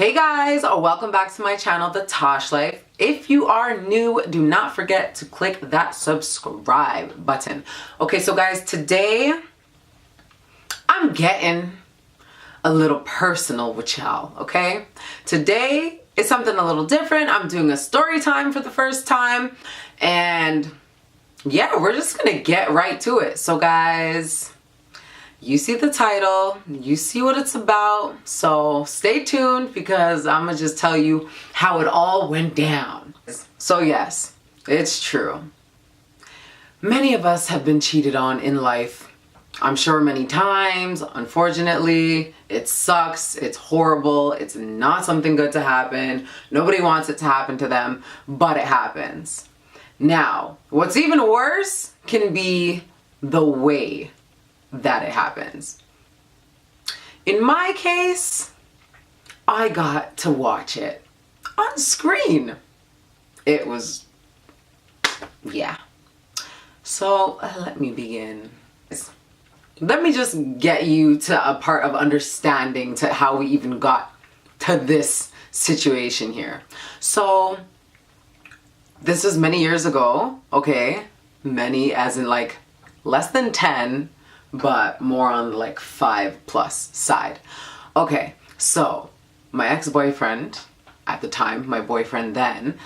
Hey guys, welcome back to my channel, The Tosh Life. If you are new, do not forget to click that subscribe button. Okay, so guys, today I'm getting a little personal with y'all, okay? Today is something a little different. I'm doing a story time for the first time, and yeah, we're just gonna get right to it. So guys, you see the title, you see what it's about, so stay tuned because I'm gonna just tell you how it all went down. So yes, it's true. Many of us have been cheated on in life. I'm sure many times. Unfortunately, it sucks, it's horrible, it's not something good to happen. Nobody wants it to happen to them, but it happens. Now, what's even worse can be the way that it happens. In my case, I got to watch it on screen. It was, yeah. So let me begin. Let me just get you to a part of understanding to how we even got to this situation here. So this is many years ago, okay? Many as in like less than 10, but more on like 5+ side. Okay, so my ex-boyfriend at the time, my boyfriend then,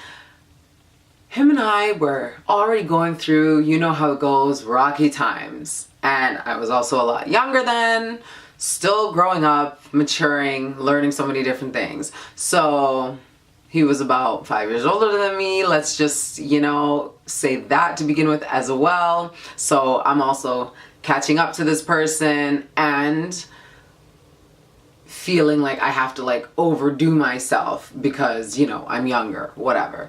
him and I were already going through, you know how it goes, rocky times. And I was also a lot younger then, still growing up, maturing, learning so many different things. So he was about 5 years older than me. Let's just, you know, say that to begin with as well. So I'm also catching up to this person and feeling like I have to like overdo myself because, you know, I'm younger, whatever.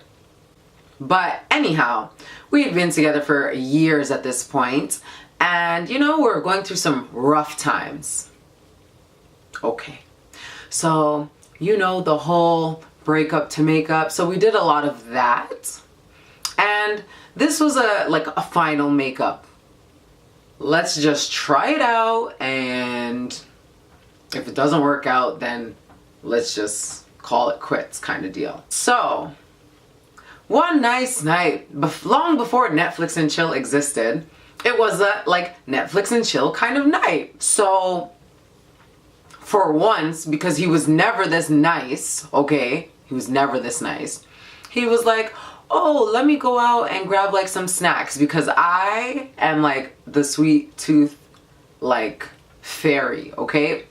But anyhow, we had been together for years at this point, and you know, we're going through some rough times. Okay, so you know the whole breakup to makeup, so we did a lot of that, and this was a final makeup. Let's just try it out, and if it doesn't work out, then let's just call it quits kind of deal. So one nice night, long before Netflix and chill existed, it was a like Netflix and chill kind of night. So for once, because he was never this nice, okay, he was never this nice, he was like, oh, let me go out and grab like some snacks because I am like the sweet tooth like fairy, okay?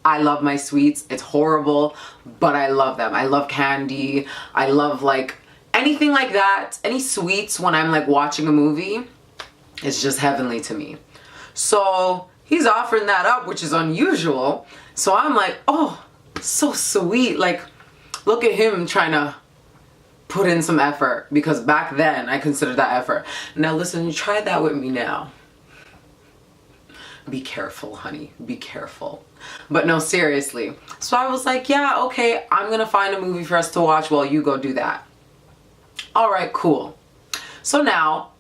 I love my sweets. It's horrible, but I love them. I love candy. I love like anything like that. Any sweets when I'm like watching a movie, it's just heavenly to me. So he's offering that up, which is unusual. So I'm like, oh, so sweet. Like, look at him trying to put in some effort, because back then I considered that effort. Now listen, you try that with me now. Be careful, honey, be careful. But no, seriously. So I was like, yeah, okay, I'm gonna find a movie for us to watch while you go do that. All right, cool. So now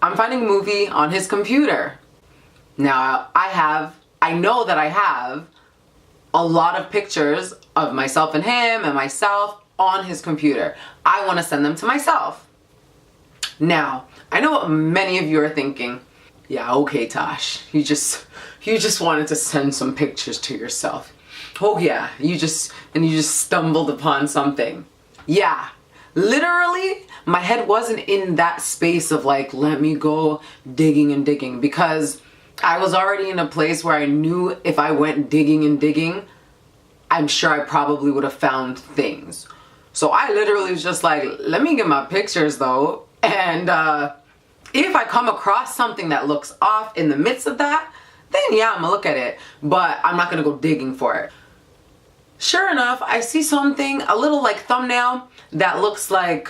I'm finding a movie on his computer. Now I know that I have a lot of pictures of myself and him and myself on his computer. I want to send them to myself. Now, I know what many of you are thinking. Yeah, okay, Tosh. You just wanted to send some pictures to yourself. Oh yeah, you just stumbled upon something. Yeah, literally, my head wasn't in that space of like, let me go digging and digging, because I was already in a place where I knew if I went digging and digging, I'm sure I probably would have found things. So I literally was just like, let me get my pictures though, and if I come across something that looks off in the midst of that, then yeah, I'm gonna look at it, but I'm not gonna go digging for it. Sure enough, I see something, a little like thumbnail that looks like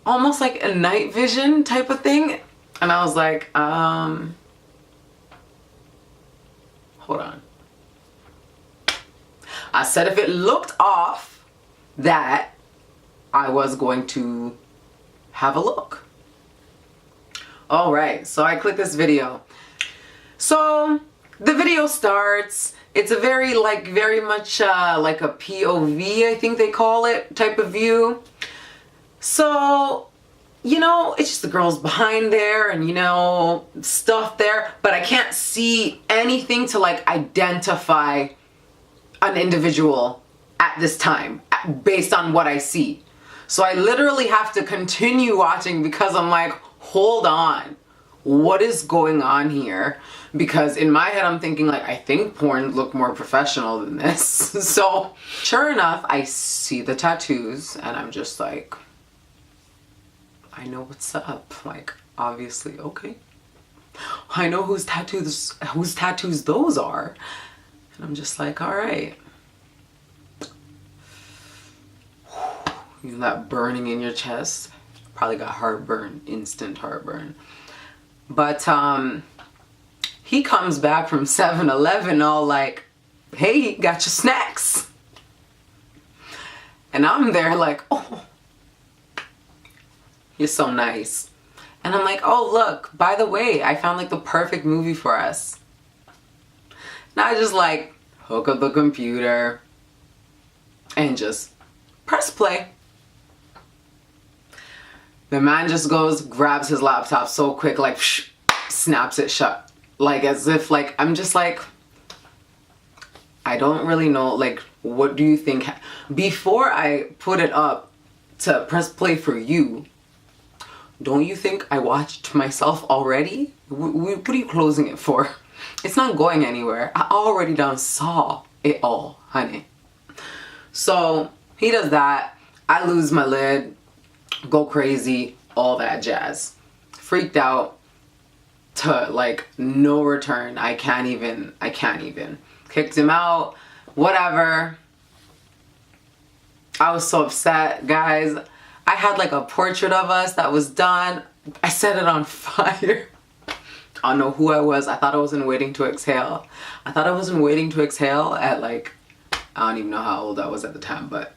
almost like a night vision type of thing, and I was like, hold on. I said if it looked off, that I was going to have a look. All right, so I clicked this video. So the video starts. It's a very much like a POV, I think they call it, type of view. So, you know, it's just the girls behind there and, you know, stuff there, but I can't see anything to like identify an individual at this time based on what I see. So I literally have to continue watching because I'm like, hold on, what is going on here? Because in my head I'm thinking like, I think porn look more professional than this. So sure enough, I see the tattoos and I'm just like, I know what's up. Like, obviously, okay. I know whose tattoos those are. And I'm just like, all right. You know that burning in your chest? Probably got heartburn, instant heartburn. But he comes back from 7-Eleven all like, hey, got your snacks. And I'm there like, oh, you're so nice. And I'm like, oh, look, by the way, I found like the perfect movie for us. And I just like hook up the computer and just press play. The man just goes, grabs his laptop so quick, like snaps it shut. Like as if like, I'm just like, I don't really know, like, what do you think? Before I put it up to press play for you, don't you think I watched myself already? What are you closing it for? It's not going anywhere. I already done saw it all, honey. So he does that. I lose my lid, go crazy, all that jazz. Freaked out to like no return. I can't even. Kicked him out, whatever. I was so upset, guys. I had like a portrait of us that was done. I set it on fire. I don't know who I was. I thought I was in Waiting to Exhale. I thought I was in Waiting to Exhale at like, I don't even know how old I was at the time, but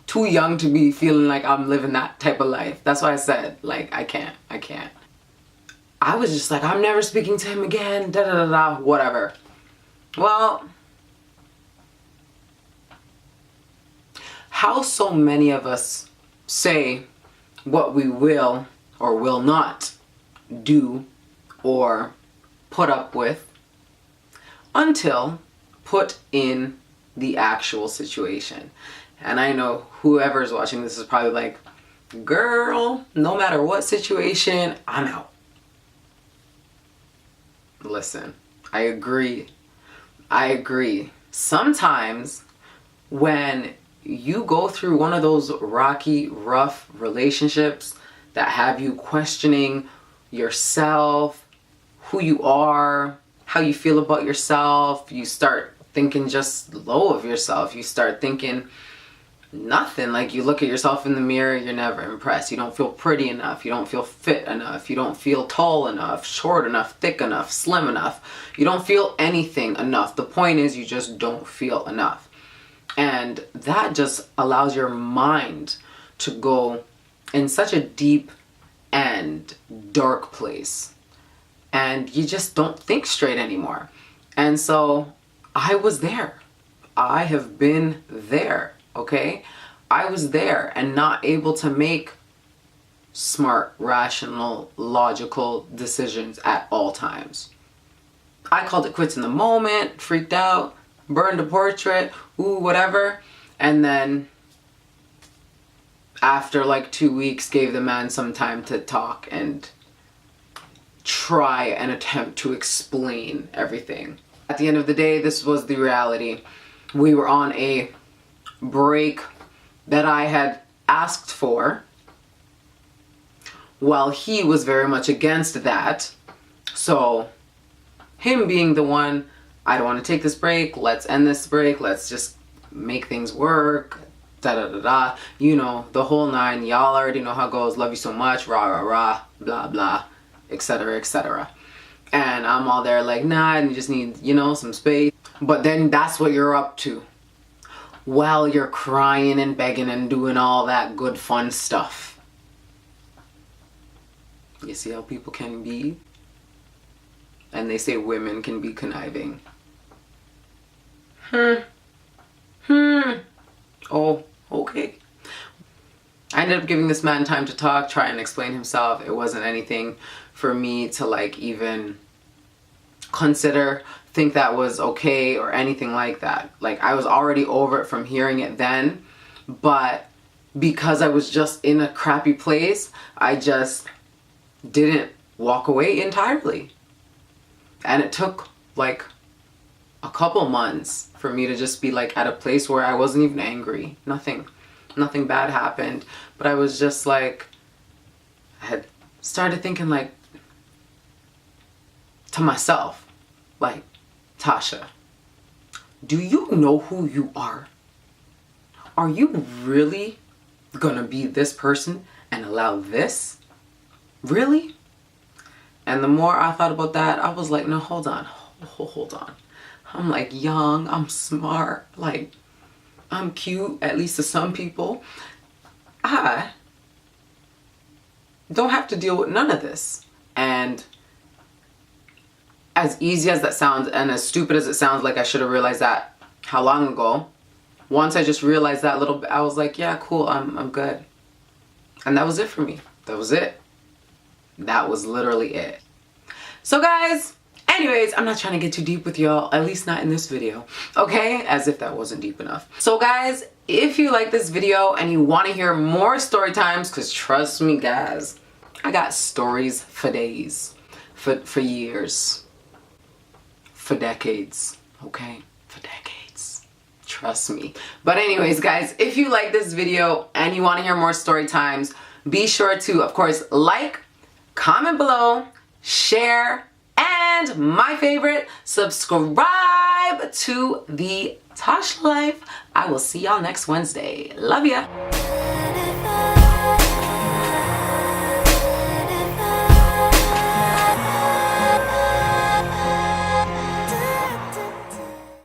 too young to be feeling like I'm living that type of life. That's why I said, like, I can't. I was just like, I'm never speaking to him again, da da da da, whatever. Well, how so many of us say what we will or will not do or put up with until put in the actual situation. And I know whoever's watching this is probably like, girl, no matter what situation, I'm out. Listen, I agree. Sometimes when you go through one of those rocky, rough relationships that have you questioning yourself, who you are, how you feel about yourself, you start thinking just low of yourself. You start thinking nothing. Like you look at yourself in the mirror, you're never impressed. You don't feel pretty enough. You don't feel fit enough. You don't feel tall enough, short enough, thick enough, slim enough. You don't feel anything enough. The point is you just don't feel enough. And that just allows your mind to go in such a deep and dark place. And you just don't think straight anymore. And so I was there. I have been there, okay? I was there and not able to make smart, rational, logical decisions at all times. I called it quits in the moment, freaked out, burned a portrait, ooh, whatever. And then after like 2 weeks, gave the man some time to talk and try and attempt to explain everything. At the end of the day, this was the reality. We were on a break that I had asked for, while he was very much against that. So him being the one, I don't want to take this break, let's end this break, let's just make things work, da da da da, you know, the whole nine. Y'all already know how it goes, love you so much, rah rah rah, blah blah, etc etc. And I'm all there like, nah, I just need, you know, some space. But then that's what you're up to while you're crying and begging and doing all that good fun stuff. You see how people can be? And they say women can be conniving. Oh, okay. I ended up giving this man time to talk, try and explain himself. It wasn't anything for me to like even consider, think that was okay or anything like that. Like, I was already over it from hearing it then, but because I was just in a crappy place, I just didn't walk away entirely. And it took like a couple months for me to just be like at a place where I wasn't even angry. Nothing bad happened, but I was just like, I had started thinking like to myself, like, Tasha, do you know who you are? Are you really gonna be this person and allow this? Really? And the more I thought about that, I was like, no, hold on. I'm like young, I'm smart, like I'm cute, at least to some people. I don't have to deal with none of this. And as easy as that sounds and as stupid as it sounds, like I should have realized that how long ago. Once I just realized that little bit, I was like, yeah, cool, I'm good. And that was it for me. That was it. That was literally it. So guys, anyways, I'm not trying to get too deep with y'all, at least not in this video, okay? As if that wasn't deep enough. So guys, if you like this video and you want to hear more story times, because trust me guys, I got stories for days, for years, for decades, okay? For decades. Trust me. But anyways guys, if you like this video and you want to hear more story times, be sure to, of course, like, comment below, share, and my favorite, subscribe to the Tosh Life. I will see y'all next Wednesday. Love ya.